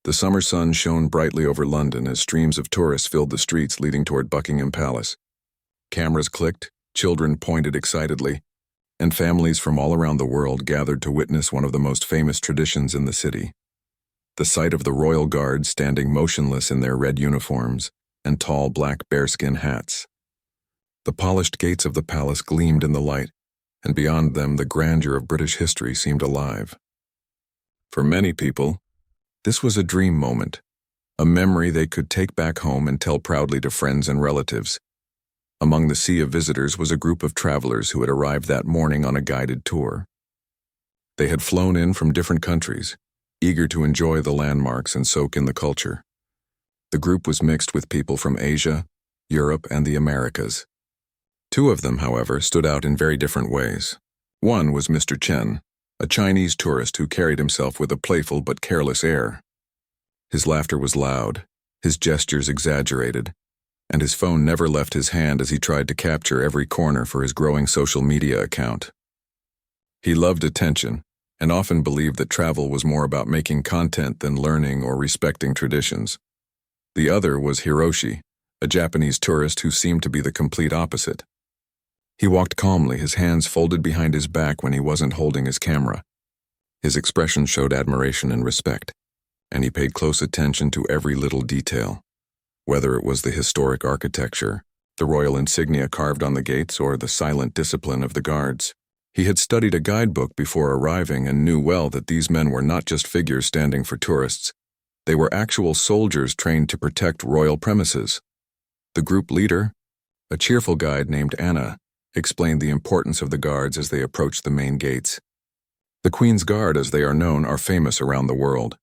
The summer sun shone brightly over London as streams of tourists filled the streets leading toward Buckingham Palace. Cameras clicked, children pointed excitedly, and families from all around the world gathered to witness one of the most famous traditions in the city. The sight of the royal guards standing motionless in their red uniforms and tall black bearskin hats. The polished gates of the palace gleamed in the light, and beyond them the grandeur of British history seemed alive. For many people, this was a dream moment, a memory they could take back home and tell proudly to friends and relatives. Among the sea of visitors was a group of travelers who had arrived that morning on a guided tour. They had flown in from different countries, eager to enjoy the landmarks and soak in the culture. The group was mixed with people from Asia, Europe, and the Americas. Two of them, however, stood out in very different ways. One was Mr. Chen, a Chinese tourist who carried himself with a playful but careless air. His laughter was loud, his gestures exaggerated, and his phone never left his hand as he tried to capture every corner for his growing social media account. He loved attention, and often believed that travel was more about making content than learning or respecting traditions. The other was Hiroshi, a Japanese tourist who seemed to be the complete opposite. He walked calmly, his hands folded behind his back when he wasn't holding his camera. His expression showed admiration and respect, and he paid close attention to every little detail, whether it was the historic architecture, the royal insignia carved on the gates, or the silent discipline of the guards. He had studied a guidebook before arriving and knew well that these men were not just figures standing for tourists. They were actual soldiers trained to protect royal premises. The group leader, a cheerful guide named Anna, explained the importance of the guards as they approached the main gates. The Queen's Guard, as they are known, are famous around the world.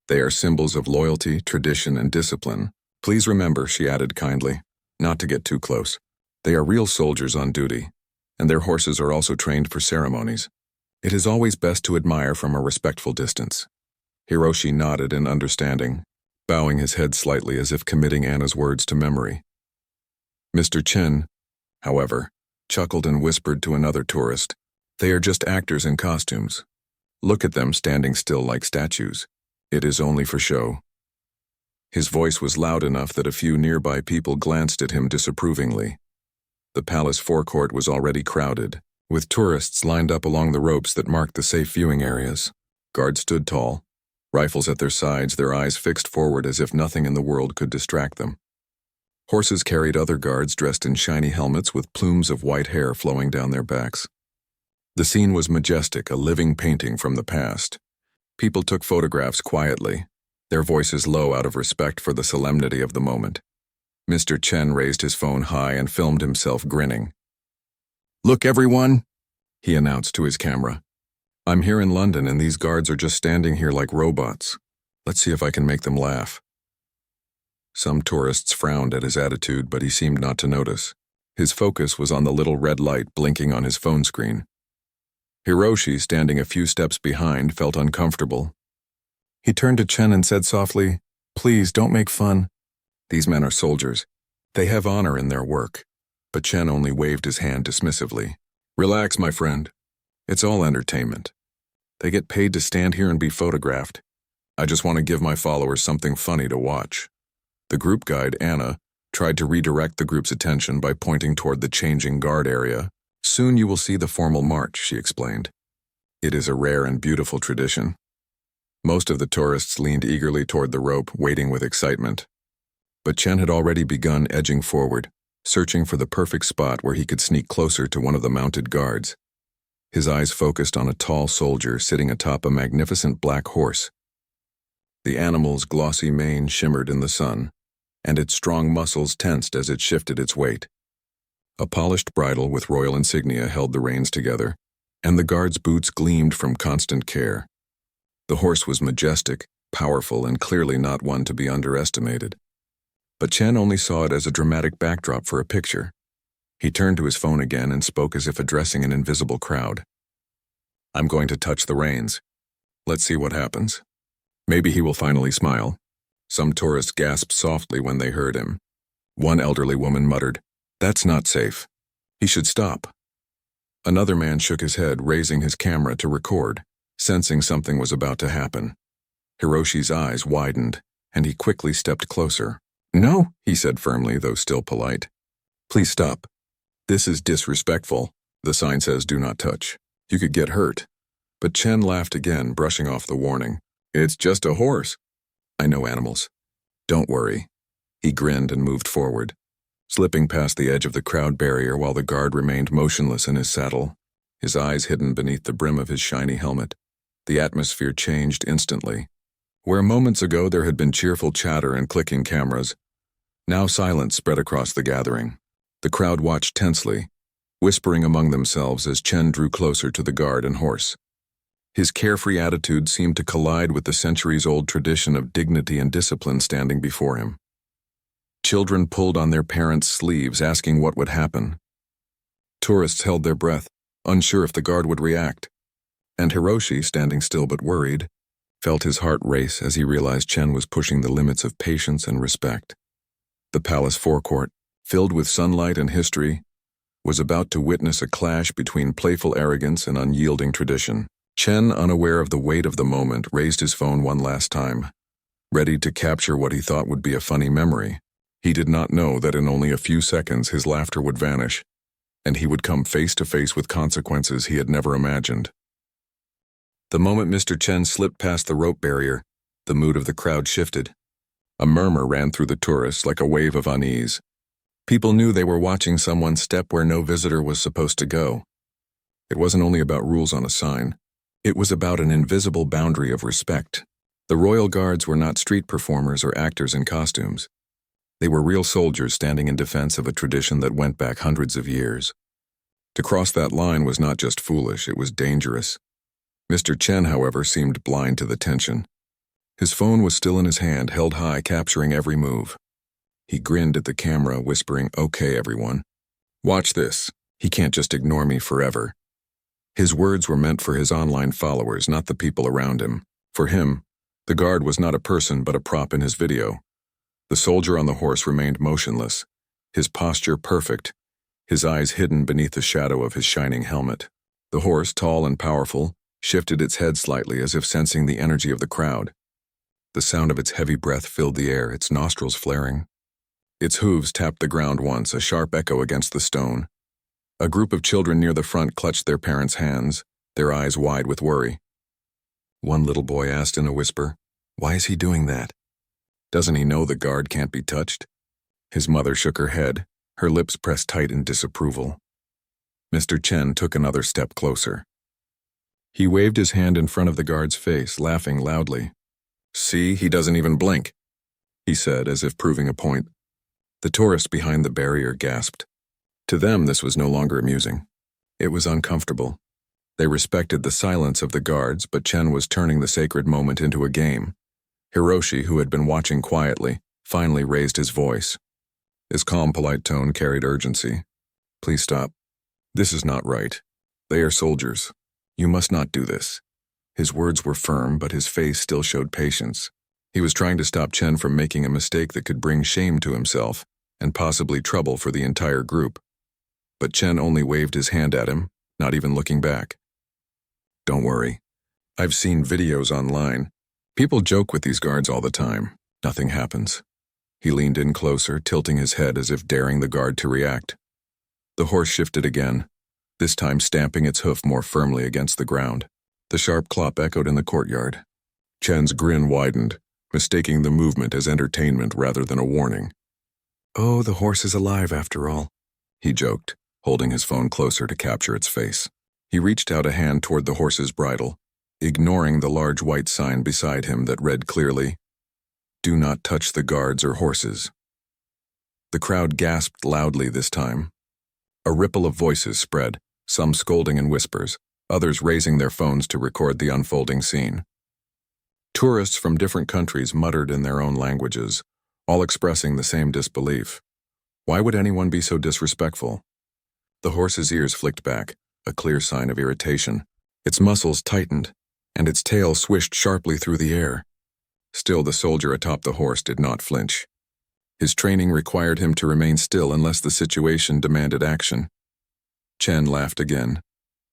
They are symbols of loyalty, tradition, and discipline. Please remember, she added kindly, not to get too close. They are real soldiers on duty, and their horses are also trained for ceremonies. It is always best to admire from a respectful distance. Hiroshi nodded in understanding, bowing his head slightly as if committing Anna's words to memory. Mr. Chen, however, chuckled and whispered to another tourist, "They are just actors in costumes. Look at them standing still like statues. It is only for show." His voice was loud enough that a few nearby people glanced at him disapprovingly. The palace forecourt was already crowded, with tourists lined up along the ropes that marked the safe viewing areas. Guards stood tall, rifles at their sides, their eyes fixed forward as if nothing in the world could distract them. Horses carried other guards dressed in shiny helmets with plumes of white hair flowing down their backs. The scene was majestic, a living painting from the past. People took photographs quietly, their voices low out of respect for the solemnity of the moment. Mr. Chen raised his phone high and filmed himself grinning. "Look, everyone," he announced to his camera. "I'm here in London and these guards are just standing here like robots. Let's see if I can make them laugh." Some tourists frowned at his attitude, but he seemed not to notice. His focus was on the little red light blinking on his phone screen. Hiroshi, standing a few steps behind, felt uncomfortable. He turned to Chen and said softly, "Please, don't make fun. These men are soldiers. They have honor in their work." But Chen only waved his hand dismissively. "Relax, my friend. It's all entertainment. They get paid to stand here and be photographed. I just want to give my followers something funny to watch." The group guide, Anna, tried to redirect the group's attention by pointing toward the changing guard area. "Soon you will see the formal march," she explained. "It is a rare and beautiful tradition." Most of the tourists leaned eagerly toward the rope, waiting with excitement. But Chen had already begun edging forward, searching for the perfect spot where he could sneak closer to one of the mounted guards. His eyes focused on a tall soldier sitting atop a magnificent black horse. The animal's glossy mane shimmered in the sun, and its strong muscles tensed as it shifted its weight. A polished bridle with royal insignia held the reins together, and the guard's boots gleamed from constant care. The horse was majestic, powerful, and clearly not one to be underestimated. But Chen only saw it as a dramatic backdrop for a picture. He turned to his phone again and spoke as if addressing an invisible crowd. "I'm going to touch the reins. Let's see what happens. Maybe he will finally smile." Some tourists gasped softly when they heard him. One elderly woman muttered, "That's not safe. He should stop." Another man shook his head, raising his camera to record, sensing something was about to happen. Hiroshi's eyes widened, and he quickly stepped closer. "No," he said firmly, though still polite. "Please stop. This is disrespectful. The sign says do not touch. You could get hurt." But Chen laughed again, brushing off the warning. "It's just a horse. I know animals. Don't worry." He grinned and moved forward, slipping past the edge of the crowd barrier while the guard remained motionless in his saddle, his eyes hidden beneath the brim of his shiny helmet. The atmosphere changed instantly. Where moments ago there had been cheerful chatter and clicking cameras, now silence spread across the gathering. The crowd watched tensely, whispering among themselves as Chen drew closer to the guard and horse. His carefree attitude seemed to collide with the centuries-old tradition of dignity and discipline standing before him. Children pulled on their parents' sleeves, asking what would happen. Tourists held their breath, unsure if the guard would react. And Hiroshi, standing still but worried, felt his heart race as he realized Chen was pushing the limits of patience and respect. The palace forecourt, filled with sunlight and history, was about to witness a clash between playful arrogance and unyielding tradition. Chen, unaware of the weight of the moment, raised his phone one last time, ready to capture what he thought would be a funny memory. He did not know that in only a few seconds his laughter would vanish, and he would come face to face with consequences he had never imagined. The moment Mr. Chen slipped past the rope barrier, the mood of the crowd shifted. A murmur ran through the tourists like a wave of unease. People knew they were watching someone step where no visitor was supposed to go. It wasn't only about rules on a sign. It was about an invisible boundary of respect. The royal guards were not street performers or actors in costumes. They were real soldiers standing in defense of a tradition that went back hundreds of years. To cross that line was not just foolish, it was dangerous. Mr. Chen, however, seemed blind to the tension. His phone was still in his hand, held high, capturing every move. He grinned at the camera, whispering, "Okay, everyone. Watch this. He can't just ignore me forever." His words were meant for his online followers, not the people around him. For him, the guard was not a person but a prop in his video. The soldier on the horse remained motionless, his posture perfect, his eyes hidden beneath the shadow of his shining helmet. The horse, tall and powerful, shifted its head slightly as if sensing the energy of the crowd. The sound of its heavy breath filled the air, its nostrils flaring. Its hooves tapped the ground once, a sharp echo against the stone. A group of children near the front clutched their parents' hands, their eyes wide with worry. One little boy asked in a whisper, "Why is he doing that? Doesn't he know the guard can't be touched?" His mother shook her head, her lips pressed tight in disapproval. Mr. Chen took another step closer. He waved his hand in front of the guard's face, laughing loudly. "See, he doesn't even blink," he said, as if proving a point. The tourists behind the barrier gasped. To them, this was no longer amusing. It was uncomfortable. They respected the silence of the guards, but Chen was turning the sacred moment into a game. Hiroshi, who had been watching quietly, finally raised his voice. His calm, polite tone carried urgency. "Please stop. This is not right. They are soldiers. You must not do this." His words were firm, but his face still showed patience. He was trying to stop Chen from making a mistake that could bring shame to himself and possibly trouble for the entire group. But Chen only waved his hand at him, not even looking back. "Don't worry. I've seen videos online. People joke with these guards all the time. Nothing happens." He leaned in closer, tilting his head as if daring the guard to react. The horse shifted again, this time stamping its hoof more firmly against the ground. The sharp clop echoed in the courtyard. Chen's grin widened, mistaking the movement as entertainment rather than a warning. "Oh, the horse is alive after all," he joked, holding his phone closer to capture its face. He reached out a hand toward the horse's bridle, ignoring the large white sign beside him that read clearly, "Do not touch the guards or horses." The crowd gasped loudly this time. A ripple of voices spread, some scolding in whispers, others raising their phones to record the unfolding scene. Tourists from different countries muttered in their own languages, all expressing the same disbelief. Why would anyone be so disrespectful? The horse's ears flicked back, a clear sign of irritation. Its muscles tightened, and its tail swished sharply through the air. Still, the soldier atop the horse did not flinch. His training required him to remain still unless the situation demanded action. Chen laughed again,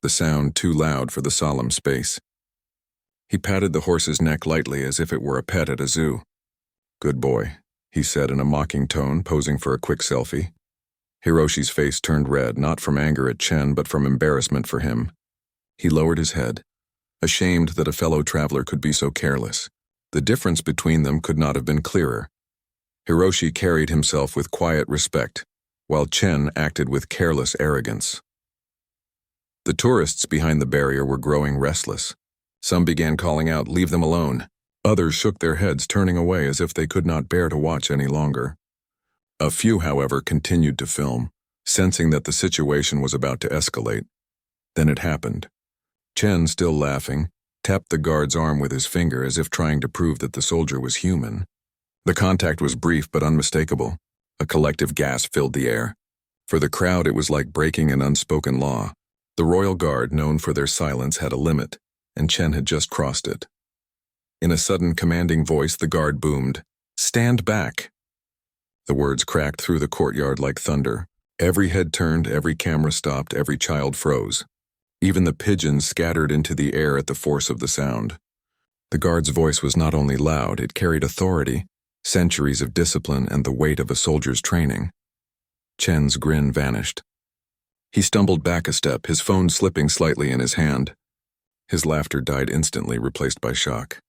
the sound too loud for the solemn space. He patted the horse's neck lightly as if it were a pet at a zoo. "Good boy," he said in a mocking tone, posing for a quick selfie. Hiroshi's face turned red, not from anger at Chen, but from embarrassment for him. He lowered his head, ashamed that a fellow traveler could be so careless. The difference between them could not have been clearer. Hiroshi carried himself with quiet respect, while Chen acted with careless arrogance. The tourists behind the barrier were growing restless. Some began calling out, "Leave them alone." Others shook their heads, turning away as if they could not bear to watch any longer. A few, however, continued to film, sensing that the situation was about to escalate. Then it happened. Chen, still laughing, tapped the guard's arm with his finger as if trying to prove that the soldier was human. The contact was brief but unmistakable. A collective gasp filled the air. For the crowd, it was like breaking an unspoken law. The royal guard, known for their silence, had a limit, and Chen had just crossed it. In a sudden, commanding voice, the guard boomed, "Stand back!" The words cracked through the courtyard like thunder. Every head turned, every camera stopped, every child froze. Even the pigeons scattered into the air at the force of the sound. The guard's voice was not only loud, it carried authority, centuries of discipline, and the weight of a soldier's training. Chen's grin vanished. He stumbled back a step, his phone slipping slightly in his hand. His laughter died instantly, replaced by shock.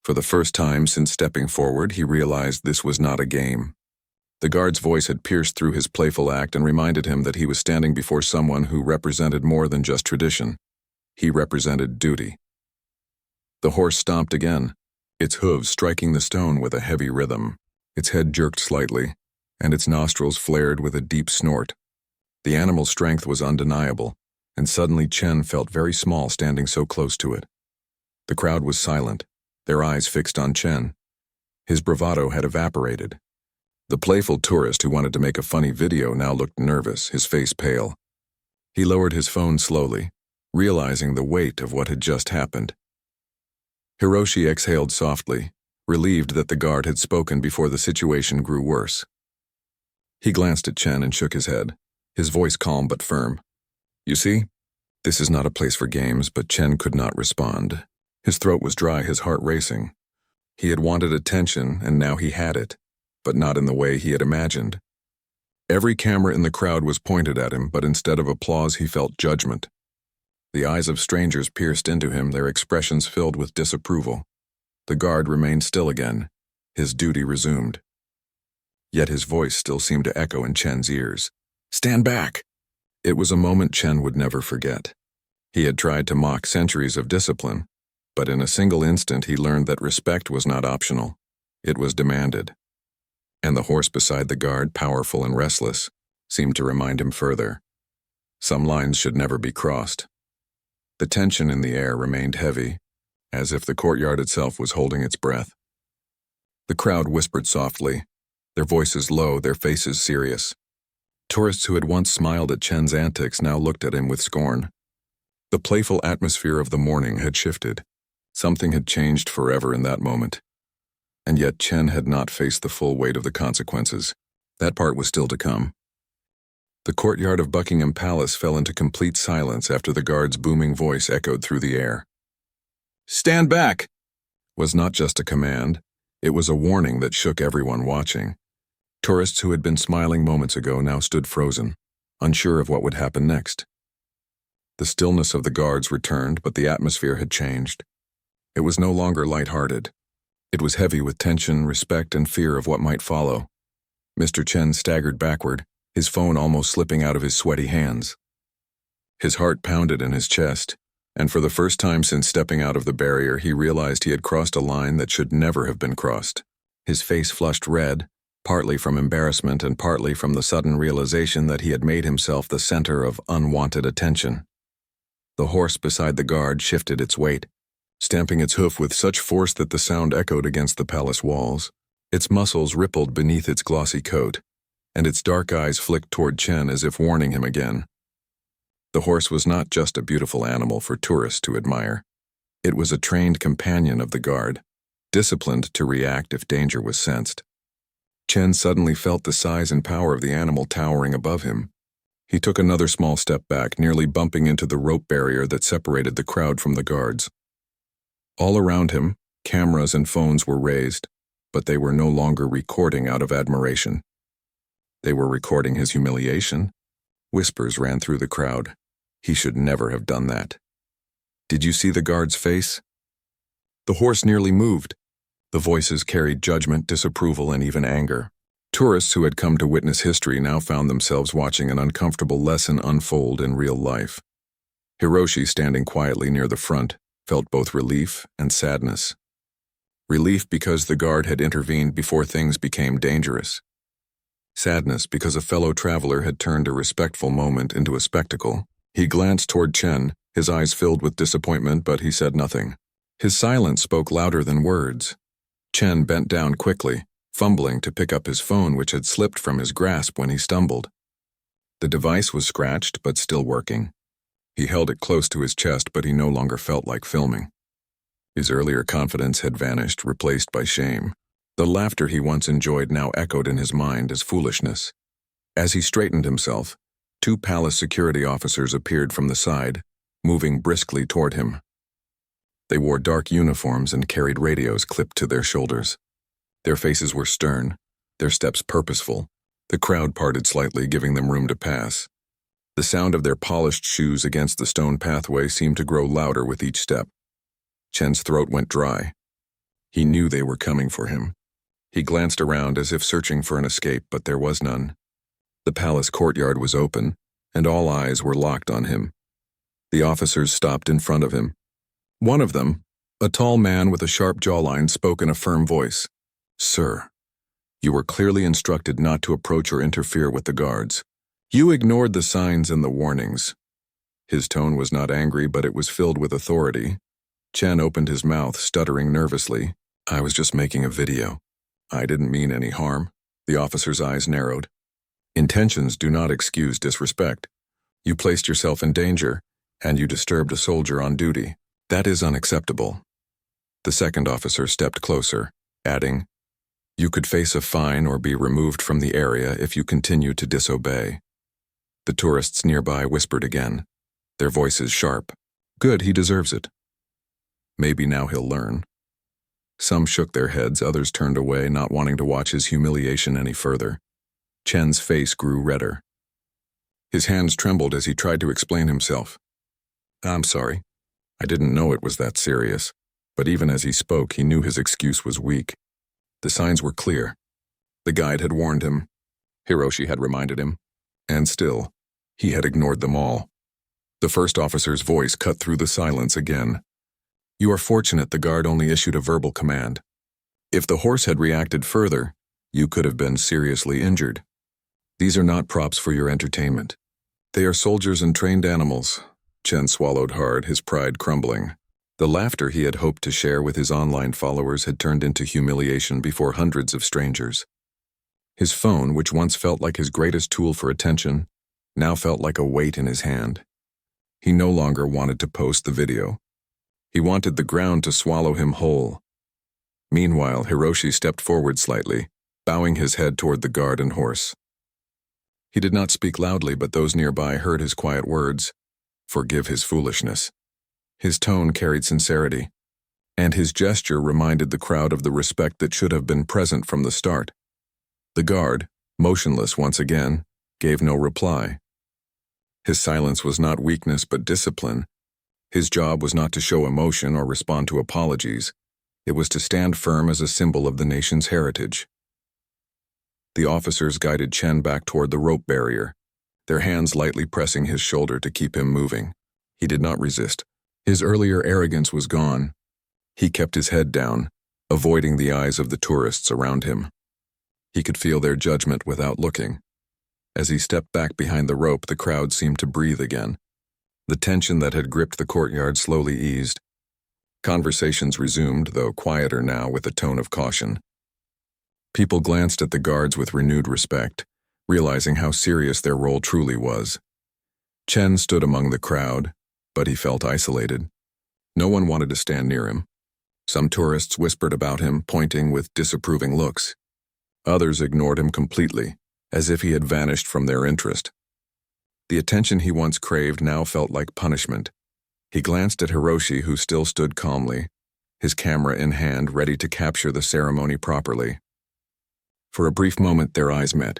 For the first time since stepping forward, he realized this was not a game. The guard's voice had pierced through his playful act and reminded him that he was standing before someone who represented more than just tradition. He represented duty. The horse stomped again, its hooves striking the stone with a heavy rhythm. Its head jerked slightly, and its nostrils flared with a deep snort. The animal's strength was undeniable, and suddenly Chen felt very small standing so close to it. The crowd was silent, their eyes fixed on Chen. His bravado had evaporated. The playful tourist who wanted to make a funny video now looked nervous, his face pale. He lowered his phone slowly, realizing the weight of what had just happened. Hiroshi exhaled softly, relieved that the guard had spoken before the situation grew worse. He glanced at Chen and shook his head, his voice calm but firm. "You see, this is not a place for games," but Chen could not respond. His throat was dry, his heart racing. He had wanted attention, and now he had it, but not in the way he had imagined. Every camera in the crowd was pointed at him, but instead of applause, he felt judgment. The eyes of strangers pierced into him, their expressions filled with disapproval. The guard remained still again, his duty resumed. Yet his voice still seemed to echo in Chen's ears. "Stand back!" It was a moment Chen would never forget. He had tried to mock centuries of discipline, but in a single instant he learned that respect was not optional. It was demanded. And the horse beside the guard, powerful and restless, seemed to remind him further. Some lines should never be crossed. The tension in the air remained heavy, as if the courtyard itself was holding its breath. The crowd whispered softly, their voices low, their faces serious. Tourists who had once smiled at Chen's antics now looked at him with scorn. The playful atmosphere of the morning had shifted. Something had changed forever in that moment. And yet Chen had not faced the full weight of the consequences. That part was still to come. The courtyard of Buckingham Palace fell into complete silence after the guard's booming voice echoed through the air. "Stand back!" was not just a command, it was a warning that shook everyone watching. Tourists who had been smiling moments ago now stood frozen, unsure of what would happen next. The stillness of the guards returned, but the atmosphere had changed. It was no longer lighthearted. It was heavy with tension, respect, and fear of what might follow. Mr. Chen staggered backward, his phone almost slipping out of his sweaty hands. His heart pounded in his chest, and for the first time since stepping out of the barrier, he realized he had crossed a line that should never have been crossed. His face flushed red, partly from embarrassment and partly from the sudden realization that he had made himself the center of unwanted attention. The horse beside the guard shifted its weight, stamping its hoof with such force that the sound echoed against the palace walls. Its muscles rippled beneath its glossy coat, and its dark eyes flicked toward Chen as if warning him again. The horse was not just a beautiful animal for tourists to admire. It was a trained companion of the guard, disciplined to react if danger was sensed. Chen suddenly felt the size and power of the animal towering above him. He took another small step back, nearly bumping into the rope barrier that separated the crowd from the guards. All around him, cameras and phones were raised, but they were no longer recording out of admiration. They were recording his humiliation. Whispers ran through the crowd. He should never have done that. Did you see the guard's face? The horse nearly moved. The voices carried judgment, disapproval, and even anger. Tourists who had come to witness history now found themselves watching an uncomfortable lesson unfold in real life. Hiroshi, standing quietly near the front, felt both relief and sadness. Relief because the guard had intervened before things became dangerous. Sadness because a fellow traveler had turned a respectful moment into a spectacle. He glanced toward Chen, his eyes filled with disappointment, but he said nothing. His silence spoke louder than words. Chen bent down quickly, fumbling to pick up his phone, which had slipped from his grasp when he stumbled. The device was scratched but still working. He held it close to his chest, but he no longer felt like filming. His earlier confidence had vanished, replaced by shame. The laughter he once enjoyed now echoed in his mind as foolishness. As he straightened himself, 2 palace security officers appeared from the side, moving briskly toward him. They wore dark uniforms and carried radios clipped to their shoulders. Their faces were stern, their steps purposeful. The crowd parted slightly, giving them room to pass. The sound of their polished shoes against the stone pathway seemed to grow louder with each step. Chen's throat went dry. He knew they were coming for him. He glanced around as if searching for an escape, but there was none. The palace courtyard was open, and all eyes were locked on him. The officers stopped in front of him. One of them, a tall man with a sharp jawline, spoke in a firm voice. "Sir, you were clearly instructed not to approach or interfere with the guards. You ignored the signs and the warnings." His tone was not angry, but it was filled with authority. Chen opened his mouth, stuttering nervously. "I was just making a video. I didn't mean any harm." The officer's eyes narrowed. "Intentions do not excuse disrespect. You placed yourself in danger, and you disturbed a soldier on duty. That is unacceptable." The second officer stepped closer, adding, "You could face a fine or be removed from the area if you continue to disobey." The tourists nearby whispered again, their voices sharp. "Good, he deserves it. Maybe now he'll learn." Some shook their heads, others turned away, not wanting to watch his humiliation any further. Chen's face grew redder. His hands trembled as he tried to explain himself. "I'm sorry. I didn't know it was that serious." But even as he spoke, he knew his excuse was weak. The signs were clear. The guide had warned him. Hiroshi had reminded him. And still, he had ignored them all. The first officer's voice cut through the silence again. "You are fortunate the guard only issued a verbal command. If the horse had reacted further, you could have been seriously injured. These are not props for your entertainment. They are soldiers and trained animals." Chen swallowed hard, his pride crumbling. The laughter he had hoped to share with his online followers had turned into humiliation before hundreds of strangers. His phone, which once felt like his greatest tool for attention, now felt like a weight in his hand. He no longer wanted to post the video. He wanted the ground to swallow him whole. Meanwhile, Hiroshi stepped forward slightly, bowing his head toward the guard and horse. He did not speak loudly, but those nearby heard his quiet words, "Forgive his foolishness." His tone carried sincerity, and his gesture reminded the crowd of the respect that should have been present from the start. The guard, motionless once again, gave no reply. His silence was not weakness but discipline. His job was not to show emotion or respond to apologies. It was to stand firm as a symbol of the nation's heritage. The officers guided Chen back toward the rope barrier, their hands lightly pressing his shoulder to keep him moving. He did not resist. His earlier arrogance was gone. He kept his head down, avoiding the eyes of the tourists around him. He could feel their judgment without looking. As he stepped back behind the rope, the crowd seemed to breathe again. The tension that had gripped the courtyard slowly eased. Conversations resumed, though quieter now, with a tone of caution. People glanced at the guards with renewed respect, realizing how serious their role truly was. Chen stood among the crowd, but he felt isolated. No one wanted to stand near him. Some tourists whispered about him, pointing with disapproving looks. Others ignored him completely, as if he had vanished from their interest. The attention he once craved now felt like punishment. He glanced at Hiroshi, who still stood calmly. his camera in hand, ready to capture the ceremony properly. For a brief moment, their eyes met.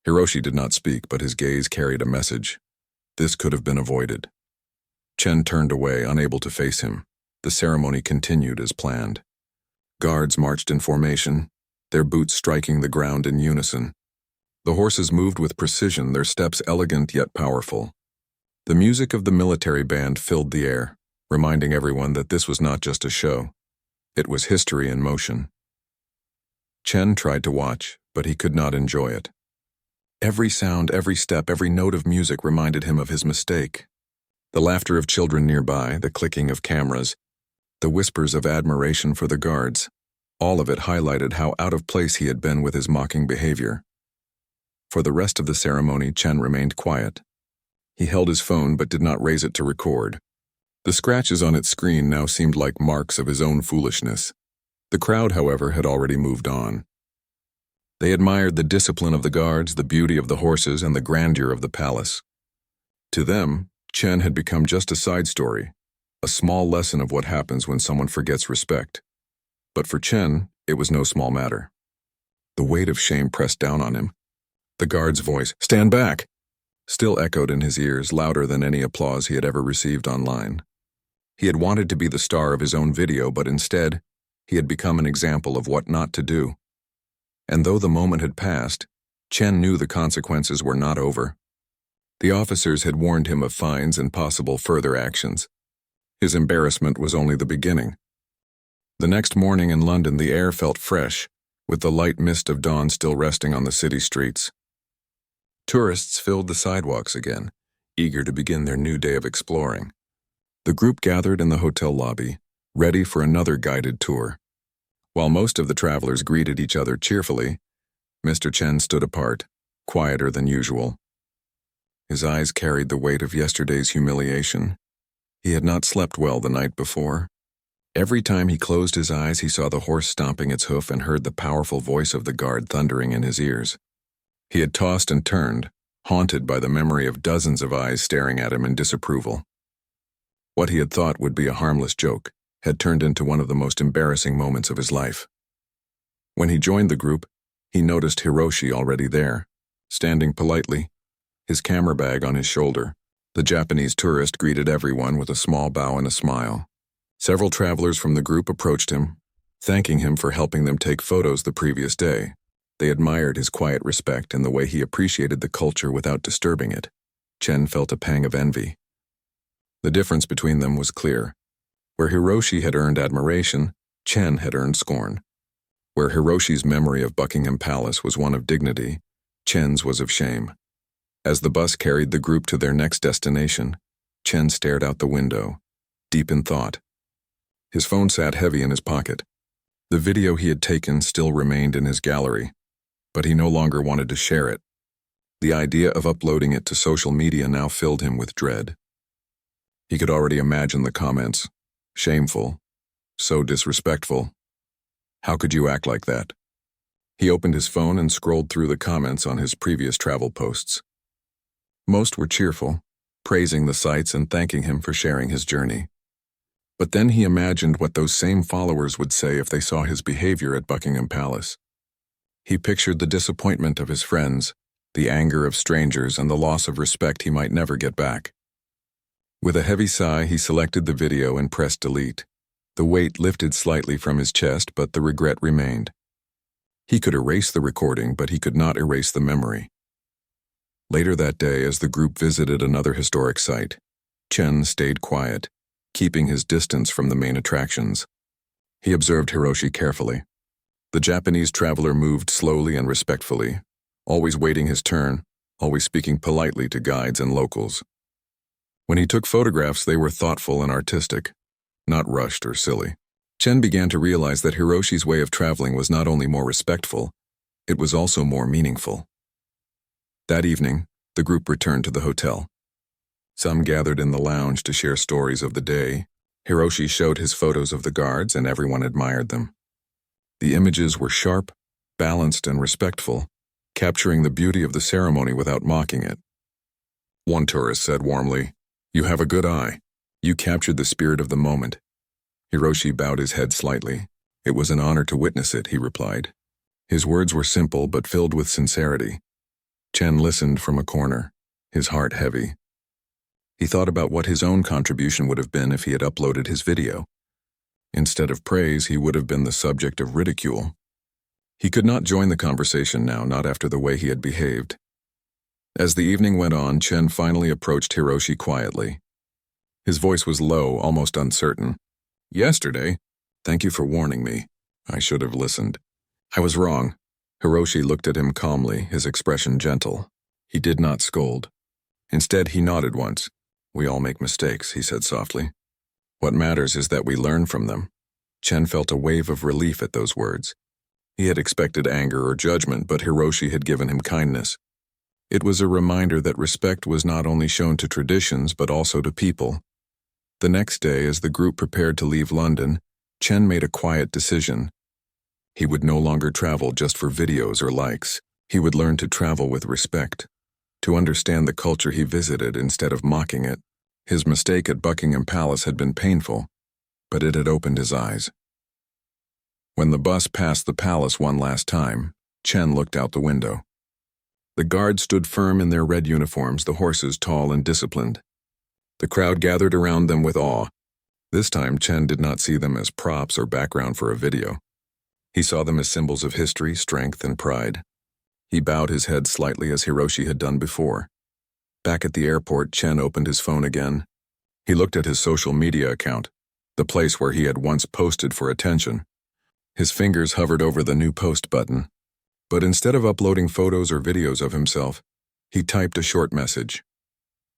Hiroshi did not speak, but his gaze carried a message. This could have been avoided. Chen turned away, unable to face him. The ceremony continued as planned. Guards marched in formation, their boots striking the ground in unison. The horses moved with precision, their steps elegant yet powerful. The music of the military band filled the air, reminding everyone that this was not just a show. It was history in motion. Chen tried to watch, but he could not enjoy it. Every sound, every step, every note of music reminded him of his mistake. The laughter of children nearby, the clicking of cameras, the whispers of admiration for the guards, all of it highlighted how out of place he had been with his mocking behavior. For the rest of the ceremony, Chen remained quiet. He held his phone but did not raise it to record. The scratches on its screen now seemed like marks of his own foolishness. The crowd, however, had already moved on. They admired the discipline of the guards, the beauty of the horses, and the grandeur of the palace. To them, Chen had become just a side story, a small lesson of what happens when someone forgets respect. But for Chen, it was no small matter. The weight of shame pressed down on him. The guard's voice, "Stand back!" still echoed in his ears, louder than any applause he had ever received online. He had wanted to be the star of his own video, but instead, he had become an example of what not to do. And though the moment had passed, Chen knew the consequences were not over. The officers had warned him of fines and possible further actions. His embarrassment was only the beginning. The next morning in London, the air felt fresh, with the light mist of dawn still resting on the city streets. Tourists filled the sidewalks again, eager to begin their new day of exploring. The group gathered in the hotel lobby, ready for another guided tour. While most of the travelers greeted each other cheerfully, Mr. Chen stood apart, quieter than usual. His eyes carried the weight of yesterday's humiliation. He had not slept well the night before. Every time he closed his eyes, he saw the horse stomping its hoof and heard the powerful voice of the guard thundering in his ears. He had tossed and turned, haunted by the memory of dozens of eyes staring at him in disapproval. What he had thought would be a harmless joke had turned into one of the most embarrassing moments of his life. When he joined the group, he noticed Hiroshi already there, standing politely, his camera bag on his shoulder. The Japanese tourist greeted everyone with a small bow and a smile. Several travelers from the group approached him, thanking him for helping them take photos the previous day. They admired his quiet respect and the way he appreciated the culture without disturbing it. Chen felt a pang of envy. The difference between them was clear. Where Hiroshi had earned admiration, Chen had earned scorn. Where Hiroshi's memory of Buckingham Palace was one of dignity, Chen's was of shame. As the bus carried the group to their next destination, Chen stared out the window, deep in thought. His phone sat heavy in his pocket. The video he had taken still remained in his gallery, but he no longer wanted to share it. The idea of uploading it to social media now filled him with dread. He could already imagine the comments. Shameful. So disrespectful. How could you act like that? He opened his phone and scrolled through the comments on his previous travel posts. Most were cheerful, praising the sights and thanking him for sharing his journey. But then he imagined what those same followers would say if they saw his behavior at Buckingham Palace. He pictured the disappointment of his friends, the anger of strangers, and the loss of respect he might never get back. With a heavy sigh, he selected the video and pressed delete. The weight lifted slightly from his chest, but the regret remained. He could erase the recording, but he could not erase the memory. Later that day, as the group visited another historic site, Chen stayed quiet, keeping his distance from the main attractions. He observed Hiroshi carefully. The Japanese traveler moved slowly and respectfully, always waiting his turn, always speaking politely to guides and locals. When he took photographs, they were thoughtful and artistic, not rushed or silly. Chen began to realize that Hiroshi's way of traveling was not only more respectful, it was also more meaningful. That evening, the group returned to the hotel. Some gathered in the lounge to share stories of the day. Hiroshi showed his photos of the guards, and everyone admired them. The images were sharp, balanced, and respectful, capturing the beauty of the ceremony without mocking it. One tourist said warmly, "You have a good eye. You captured the spirit of the moment." Hiroshi bowed his head slightly. It was an honor to witness it, he replied. His words were simple but filled with sincerity. Chen listened from a corner, his heart heavy. He thought about what his own contribution would have been if he had uploaded his video. Instead of praise, he would have been the subject of ridicule. He could not join the conversation now, not after the way he had behaved. As the evening went on, Chen finally approached Hiroshi quietly. His voice was low, almost uncertain. Yesterday, thank you for warning me. I should have listened. I was wrong. Hiroshi looked at him calmly, his expression gentle. He did not scold. Instead, he nodded once. We all make mistakes, he said softly. What matters is that we learn from them. Chen felt a wave of relief at those words. He had expected anger or judgment, but Hiroshi had given him kindness. It was a reminder that respect was not only shown to traditions, but also to people. The next day, as the group prepared to leave London, Chen made a quiet decision. He would no longer travel just for videos or likes. He would learn to travel with respect, to understand the culture he visited instead of mocking it. His mistake at Buckingham Palace had been painful, but it had opened his eyes. When the bus passed the palace one last time, Chen looked out the window. The guards stood firm in their red uniforms, the horses tall and disciplined. The crowd gathered around them with awe. This time, Chen did not see them as props or background for a video. He saw them as symbols of history, strength, and pride. He bowed his head slightly as Hiroshi had done before. Back at the airport, Chen opened his phone again. He looked at his social media account, the place where he had once posted for attention. His fingers hovered over the new post button. But instead of uploading photos or videos of himself, he typed a short message.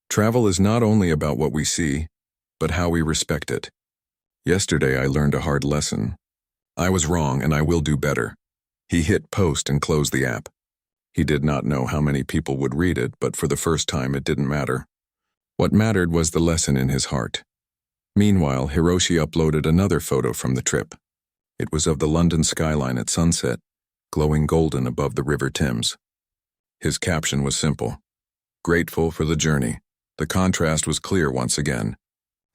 Travel is not only about what we see, but how we respect it. Yesterday I learned a hard lesson. I was wrong and I will do better. He hit post and closed the app. He did not know how many people would read it, but for the first time it didn't matter. What mattered was the lesson in his heart. Meanwhile, Hiroshi uploaded another photo from the trip. It was of the London skyline at sunset, glowing golden above the River Thames. His caption was simple. Grateful for the journey. The contrast was clear once again.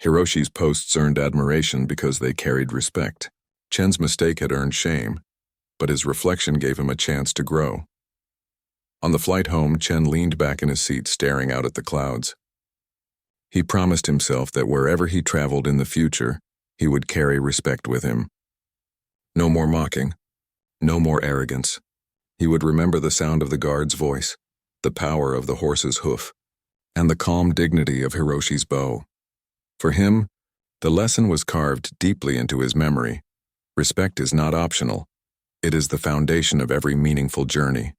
Hiroshi's posts earned admiration because they carried respect. Chen's mistake had earned shame, but his reflection gave him a chance to grow. On the flight home, Chen leaned back in his seat, staring out at the clouds. He promised himself that wherever he traveled in the future, he would carry respect with him. No more mocking. No more arrogance. He would remember the sound of the guard's voice, the power of the horse's hoof, and the calm dignity of Hiroshi's bow. For him, the lesson was carved deeply into his memory. Respect is not optional. It is the foundation of every meaningful journey.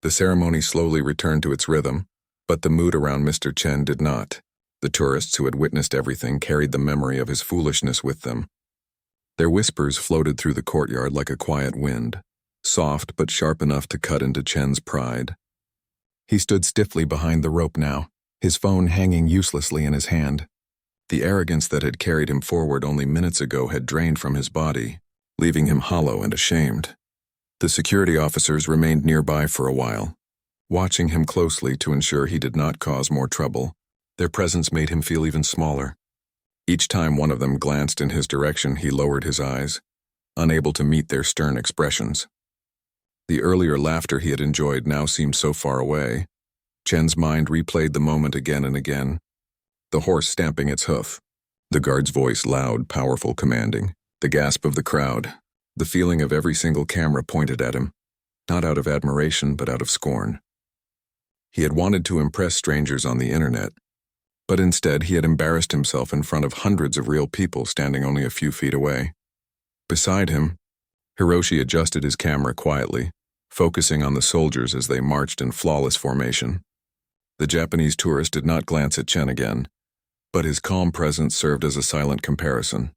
The ceremony slowly returned to its rhythm, but the mood around Mr. Chen did not. The tourists who had witnessed everything carried the memory of his foolishness with them. Their whispers floated through the courtyard like a quiet wind, soft but sharp enough to cut into Chen's pride. He stood stiffly behind the rope now, his phone hanging uselessly in his hand. The arrogance that had carried him forward only minutes ago had drained from his body, leaving him hollow and ashamed. The security officers remained nearby for a while, watching him closely to ensure he did not cause more trouble. Their presence made him feel even smaller. Each time one of them glanced in his direction, he lowered his eyes, unable to meet their stern expressions. The earlier laughter he had enjoyed now seemed so far away. Chen's mind replayed the moment again and again. The horse stamping its hoof, the guard's voice loud, powerful, commanding, the gasp of the crowd, the feeling of every single camera pointed at him, not out of admiration but out of scorn. He had wanted to impress strangers on the internet, but instead he had embarrassed himself in front of hundreds of real people standing only a few feet away. Beside him, Hiroshi adjusted his camera quietly, focusing on the soldiers as they marched in flawless formation. The Japanese tourist did not glance at Chen again, but his calm presence served as a silent comparison.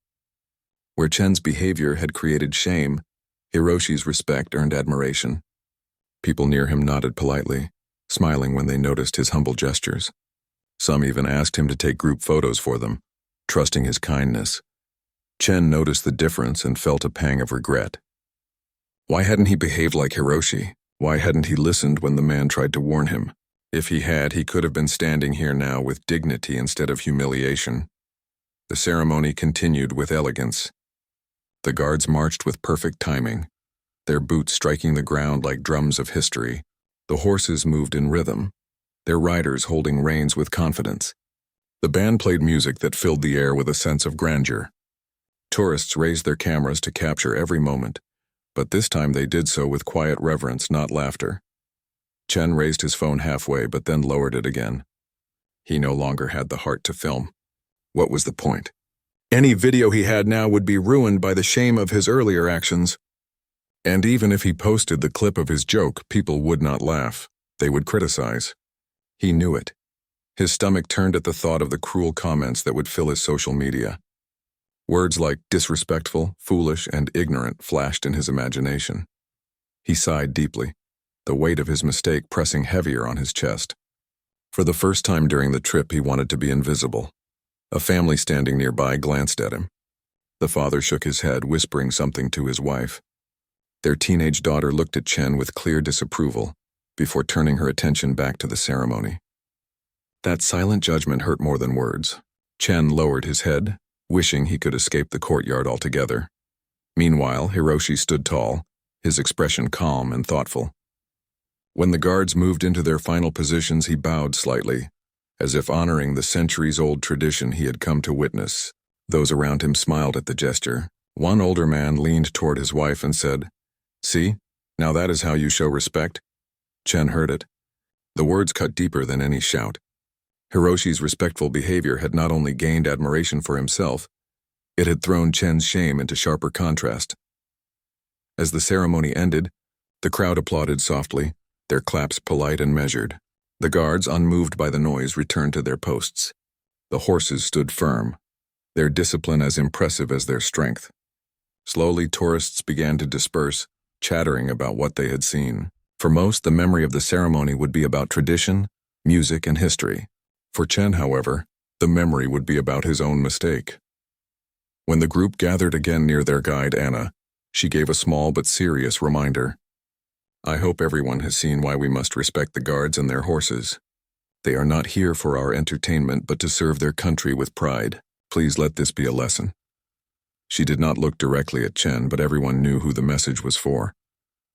Where Chen's behavior had created shame, Hiroshi's respect earned admiration. People near him nodded politely, smiling when they noticed his humble gestures. Some even asked him to take group photos for them, trusting his kindness. Chen noticed the difference and felt a pang of regret. Why hadn't he behaved like Hiroshi? Why hadn't he listened when the man tried to warn him? If he had, he could have been standing here now with dignity instead of humiliation. The ceremony continued with elegance. The guards marched with perfect timing, their boots striking the ground like drums of history. The horses moved in rhythm, their riders holding reins with confidence. The band played music that filled the air with a sense of grandeur. Tourists raised their cameras to capture every moment, but this time they did so with quiet reverence, not laughter. Chen raised his phone halfway but then lowered it again. He no longer had the heart to film. What was the point? Any video he had now would be ruined by the shame of his earlier actions. And even if he posted the clip of his joke, people would not laugh. They would criticize. He knew it. His stomach turned at the thought of the cruel comments that would fill his social media. Words like disrespectful, foolish, and ignorant flashed in his imagination. He sighed deeply, the weight of his mistake pressing heavier on his chest. For the first time during the trip, he wanted to be invisible. A family standing nearby glanced at him. The father shook his head, whispering something to his wife. Their teenage daughter looked at Chen with clear disapproval, before turning her attention back to the ceremony. That silent judgment hurt more than words. Chen lowered his head, wishing he could escape the courtyard altogether. Meanwhile, Hiroshi stood tall, his expression calm and thoughtful. When the guards moved into their final positions, he bowed slightly, as if honoring the centuries-old tradition he had come to witness. Those around him smiled at the gesture. One older man leaned toward his wife and said, "See, now that is how you show respect." Chen heard it. The words cut deeper than any shout. Hiroshi's respectful behavior had not only gained admiration for himself, it had thrown Chen's shame into sharper contrast. As the ceremony ended, the crowd applauded softly, their claps polite and measured. The guards, unmoved by the noise, returned to their posts. The horses stood firm, their discipline as impressive as their strength. Slowly, tourists began to disperse, chattering about what they had seen. For most, the memory of the ceremony would be about tradition, music, and history. For Chen, however, the memory would be about his own mistake. When the group gathered again near their guide, Anna, she gave a small but serious reminder. "I hope everyone has seen why we must respect the guards and their horses. They are not here for our entertainment but to serve their country with pride. Please let this be a lesson." She did not look directly at Chen, but everyone knew who the message was for.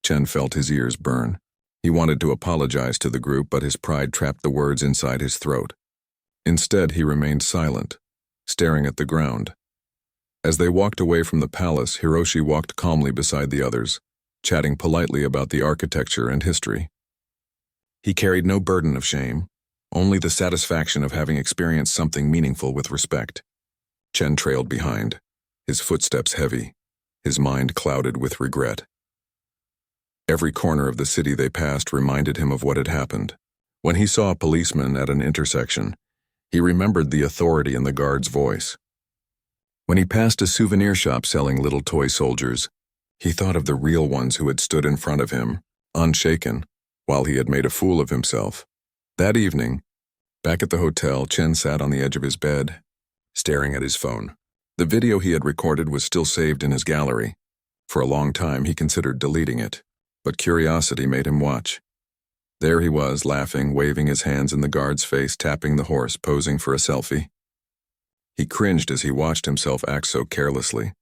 Chen felt his ears burn. He wanted to apologize to the group, but his pride trapped the words inside his throat. Instead, he remained silent, staring at the ground. As they walked away from the palace, Hiroshi walked calmly beside the others, chatting politely about the architecture and history. He carried no burden of shame, only the satisfaction of having experienced something meaningful with respect. Chen trailed behind, his footsteps heavy, his mind clouded with regret. Every corner of the city they passed reminded him of what had happened. When he saw a policeman at an intersection, he remembered the authority in the guard's voice. When he passed a souvenir shop selling little toy soldiers, he thought of the real ones who had stood in front of him, unshaken, while he had made a fool of himself. That evening, back at the hotel, Chen sat on the edge of his bed, staring at his phone. The video he had recorded was still saved in his gallery. For a long time, he considered deleting it, but curiosity made him watch. There he was, laughing, waving his hands in the guard's face, tapping the horse, posing for a selfie. He cringed as he watched himself act so carelessly.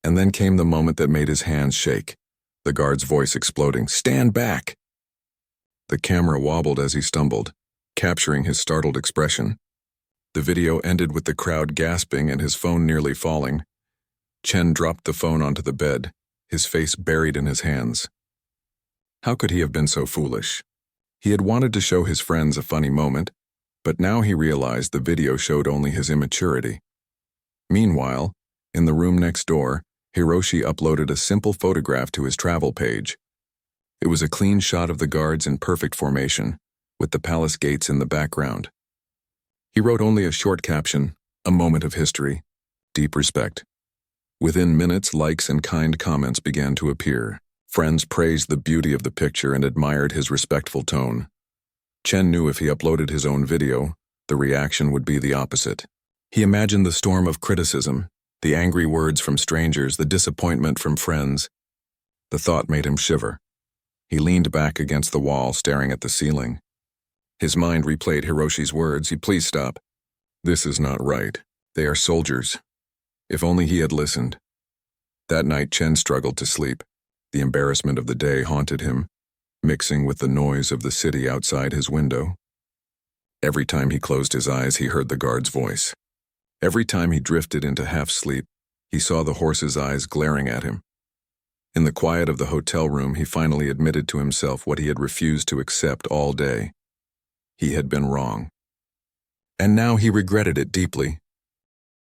And then came the moment that made his hands shake, the guard's voice exploding, "Stand back!" The camera wobbled as he stumbled, capturing his startled expression. The video ended with the crowd gasping and his phone nearly falling. Chen dropped the phone onto the bed, his face buried in his hands. How could he have been so foolish? He had wanted to show his friends a funny moment, but now he realized the video showed only his immaturity. Meanwhile, in the room next door, Hiroshi uploaded a simple photograph to his travel page. It was a clean shot of the guards in perfect formation, with the palace gates in the background. He wrote only a short caption, "A moment of history, deep respect." Within minutes, likes and kind comments began to appear. Friends praised the beauty of the picture and admired his respectful tone. Chen knew if he uploaded his own video, the reaction would be the opposite. He imagined the storm of criticism, the angry words from strangers, the disappointment from friends. The thought made him shiver. He leaned back against the wall, staring at the ceiling. His mind replayed Hiroshi's words, "Please stop. This is not right." They are soldiers. If only he had listened. That night, Chen struggled to sleep. The embarrassment of the day haunted him, mixing with the noise of the city outside his window. Every time he closed his eyes, he heard the guard's voice. Every time he drifted into half-sleep, he saw the horse's eyes glaring at him. In the quiet of the hotel room, he finally admitted to himself what he had refused to accept all day. He had been wrong. And now he regretted it deeply.